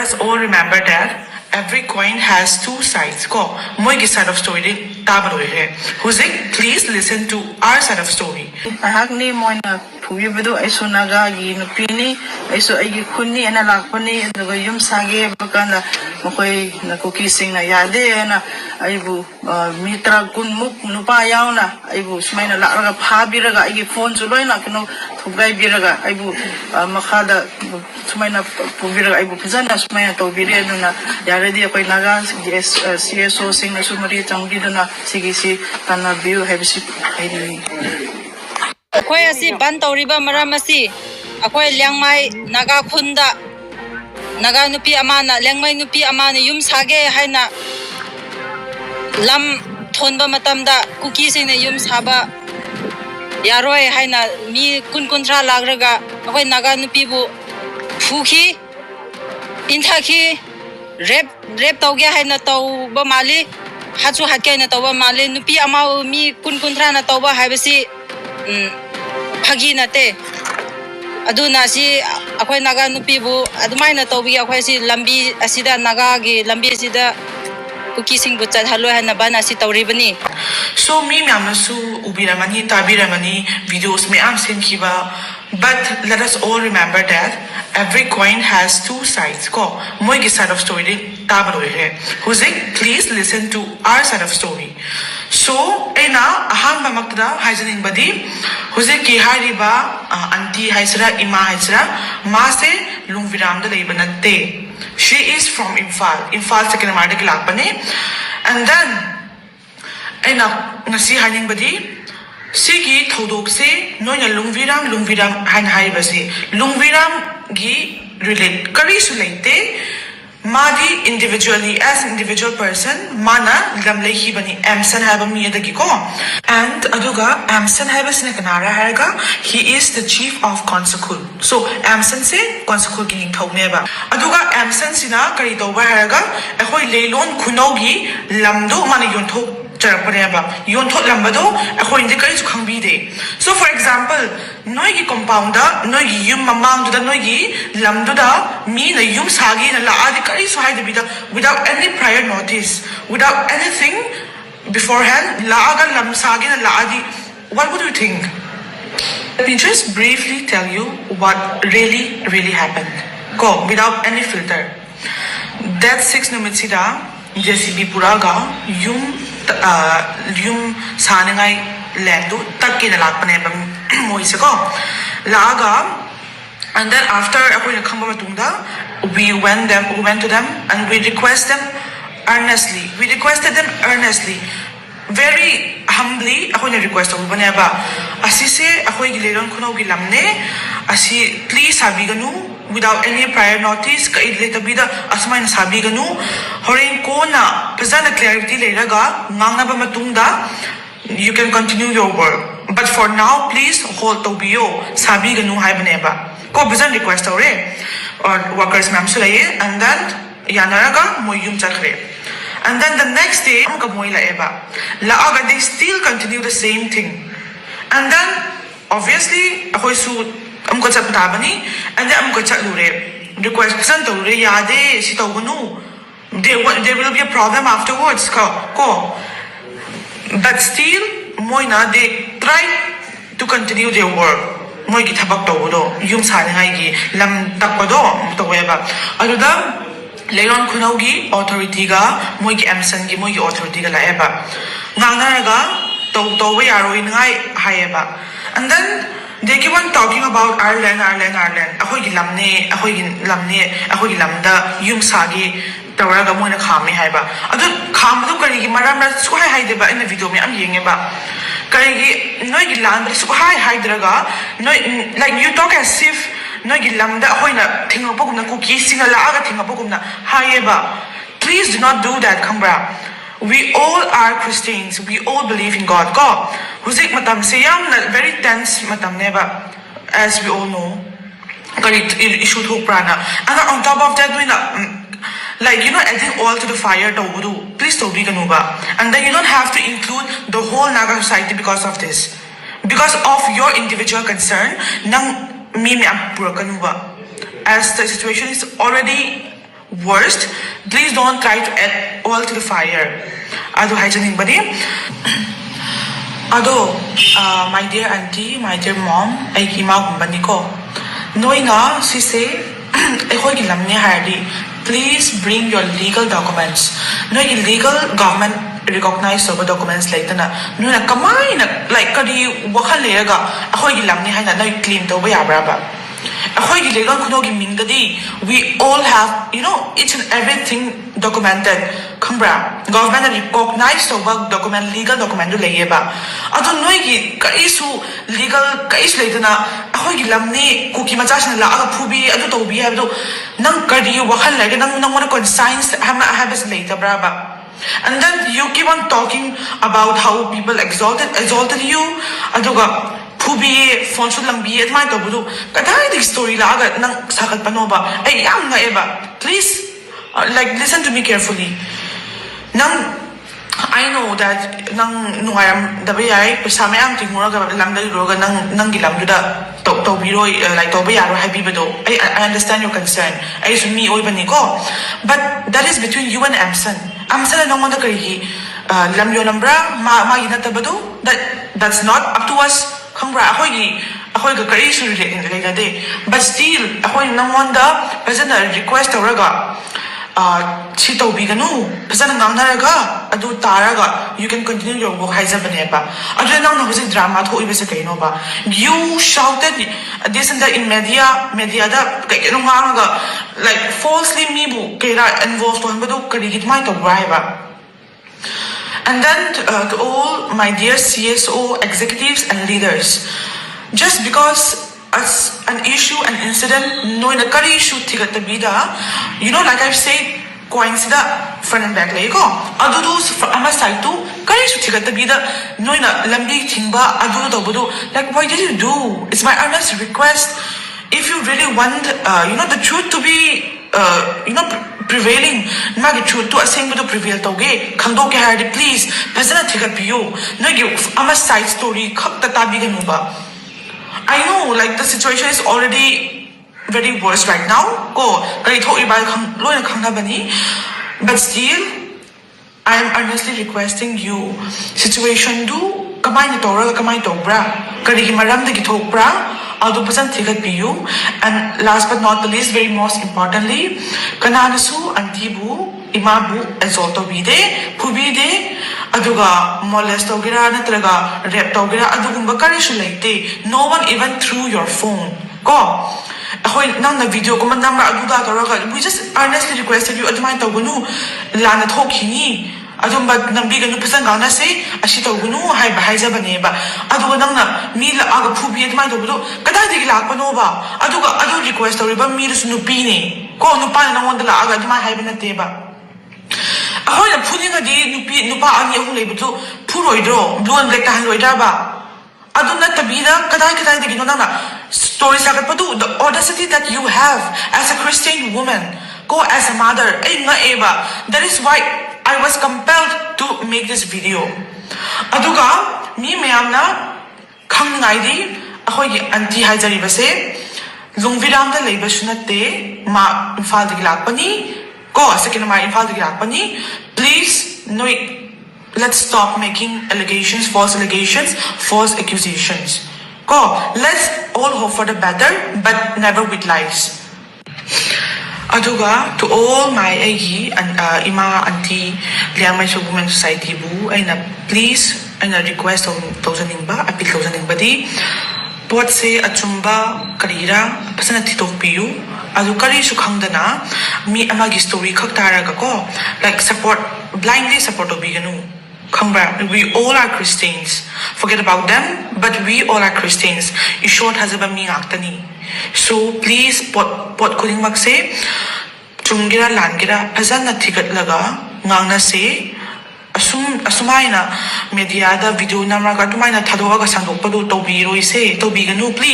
us all remember that every coin has two sides. Ko, moigi side of story tabalo he. Huzik, please listen to our side of story. Ahagni moina Fubadu aiso Naga Nupi ni aiso ay kunni ana lakpani aduga yum sage bakana makoy na Kuki na yade na aibu mitra kunmuk nupa yaw na aibu sumay na laraga phabiraga ay phone suloy na kano thugay biraga aibu makada sumay na pubiraga aibu pizana sumay na tawbiri na yare di akoy Naga CSO sing na sumari tanggi na sige si tanah view habisi ay Akoy asi bantauriba maramasi akoy liangmai Naga Khunda Naga Nupi amana liangmai Nupi amana yum sage haina lam thonba matamda Kuki sing na yum saba yaroi haina mi kuntra lagraga akoy Naga Nupi bu phuki inthaki rep tawge haina tawba mali hachu hakkai na tawba mali Nupi ama mi kuntra na tawba haibasi Fubagi nate aduna si akoy Naga Nupi bu adumai na tawbi akoy si lambi asida Naga gi lambi asida Kuki sing bu chadhalo hana bana si tawribani. So me myamna su ubiramani tabiramani videos me am kiba, but let us all remember that every coin has two sides. Ko moigi side of story tabalo he. Huzik, please listen to our side of story. So ena ahang mamakda haizaning badi huzik ki hariba auntie haisra ima haisra ma se lungviram da leiba natte. She is from Imphal second marde ki lakpane, and then ena ngasi haning badi sigi thodok se noina lungviram han haibase lungviram gi relate kari su leite Madi individually as individual person mana lam lehi bani Amson haba miya dagi ko, and aduga Amson haba sine kanara harga he is the chief of Consakul. So Amson se Consakul gining thawne ba aduga Amson sina kari tawba harga akhoi leilon kunogi lamdo mana yonthok Yonthot lambado akhoi inde kari su khangbi de. So for example noi gi compound da noi gi yum mamang da noi gi lamdo da mi na yum sagi na la adi kari su haide bida without any prior notice, without anything beforehand la aga lam sagi na la adi. What would you think? Let me just briefly tell you what really happened. Go without any filter. That 6 numitsida JCB puraga yum sanangai landu takki na lakpane ba moise ko laga, and then after akoy nakhamba matungda we went to them and we requested them earnestly very humbly akoy na request ko bane ba asise akoy gileron kuno gilamne asi please sabiganu without any prior notice ka idleta bida asmay na sabiganu horen ko na pazana clarity leiraga nganga ba matungda you can continue your work, but for now please hold to biyo sabiganu haibane ba ko bizan request ore or workers ma'am sulaye, and then yanaraga moyum chakre. And then the next day, laaga they still continue the same thing. And then obviously akoy su amko chat tabani, and then amko chat lure request pesan to lure yade si tawgunu there will be a problem afterwards ko. But still moina they try to continue their work. Moi gi thabak tawdo yum sanangai gi lam takpado taweba aduda Leiron Kunogi authority ga moigi Amson gi moigi authority ga laeba nganaraga to yaro ingai haeba, and then they keep on talking about our land akhoi gi lamne akhoi gi lamda yum sagi tawraga moina khami haiba adu khamdu kari gi maramra su hai deba in the video me am yenge ba kari gi noi gi land su hai draga noi like you talk as if no gilamda hoina thingapogumna Kuki singa laaga thingapogumna hayeba. Please do not do that, Kambra. We all are Christians. We all believe in God. God, huzik matam se yamna very tense matam neba, as we all know. Kari issue thok prana. And on top of that, like adding oil to the fire to please don't be ganuba. And then you don't have to include the whole Naga society because of this. Because of your individual concern, nang as the situation is already worst, please don't try to add oil to the fire. Ado haijaningbani. Ado, my dear auntie, my dear mom, ay imagumbani ko. Noi nga si say, ahoy gilam ni hardi. Please bring your legal documents. Noi legal government recognize over documents like na. Noi na kamay na like kadi wakal lega. Ahoy gilam ni haina noi claim to ba yabraba. Ahoy gilegan kuno gimingdadi. We all have, you know, each and everything documented. Kambra, government recognize over document, legal document do layeba. Ado noi gi kaisu legal kaisu like na. Ahoy gilam ni Kuki Majas na la Fubi ado to be ado nang kadi wakal lega nang wana conscience habis later braba. And then you keep on talking about how people exalted you. Aduga Fubi fonso lang bi at my tobudu. Katay the story la agad nang sakal panoba. Ay yang nga eba. Please like listen to me carefully. Nang I know that nang nungayam dabayay pasame ang tinguraga lang daliroga nang gilamduda to biro like to bayaro habibado. I understand your concern. I is me oy baniko. But that is between you and Amson. Amson nang wanda kari lamyo nambra ma yinatabado. That's not up to us. Kangbra ako'y kari su relating like de. But still ako'y nang wanda pasana request oraga. Si taubiganu, pasana ngang naraga, adu taraga, you can continue your work haizabaneba. Adu nang nahusi drama to iba sa kaino ba. You shouted this and that in media da kay nga like falsely mibu kaya involved on bado karigit mai to ba. And then to all my dear CSO executives and leaders, just because as an issue, an incident, no in a curry issue tigatabida, you know, like I've said, coincida front and back lego. Adudus from ama side to curry issue tigatabida, no in a lambi timba, adudu. Like, why did you do? It's my earnest request. If you really want, you know, the truth to be, you know, prevailing, magi truth to asing to prevail toge, kando ke hardy, please, pasana tigapiyo, no give ama side story, kak tatabiganuba. I know, like, the situation is already very worse right now. But still, I am earnestly requesting you. Situation do, kamay na tora, kamay dobra. Kari maram de gitokbra, ado pasan tigat piyu. And last but not the least, very most importantly, kananasu antibu, imabu, exalto bide, pubide, aduga molest togira natraga rep togira adugumba karishu like no one even threw your phone. Ko ahoy nang na video ko man namra aduga taraga we just earnestly requested you adumay tawgunu lana thokini adumba nambiganu pasanga na se ashi tawgunu hay bahaiza baneba aduga nang na mila aga phubi adumay tawgudu kada digi lakpano ba aduga adu request tawriba milas nupi ne ko nupa na wanda la aga adumay hay banateba. Ahoy na puni nga di nupa ani akong label to puroidro blue and black tahan loidra ba adun na tabida kadai di gino na story sa kapatu the audacity that you have as a Christian woman go as a mother ay nga eba that is why I was compelled to make this video aduga mi mayam na khang ngai di ahoy anti haijari base lungviram da label sunate ma infal di lakpani ko second my infal di lakpani please no let's stop making false allegations, false accusations. Go, let's all hope for the better, but never with lies. Aduga, to all my agi and ima auntie liang my women society bu, ay na please, ay na request of thousand ba, appeal thousand ba di, pot se achumba karira, pasana titok piyu, adu kari sukhangdana, mi amagi story kak taraga ko, like support, blindly support obiganu. We all are Christians. Forget about them, but we all are Christians. Ishort has a aktani. So please, pot kuling magse, chungira langira, pazan na tigat laga, ngang na se, asumay na media da video na mga katumay na tadoga sandok padu tobiro ise, tobiganu please.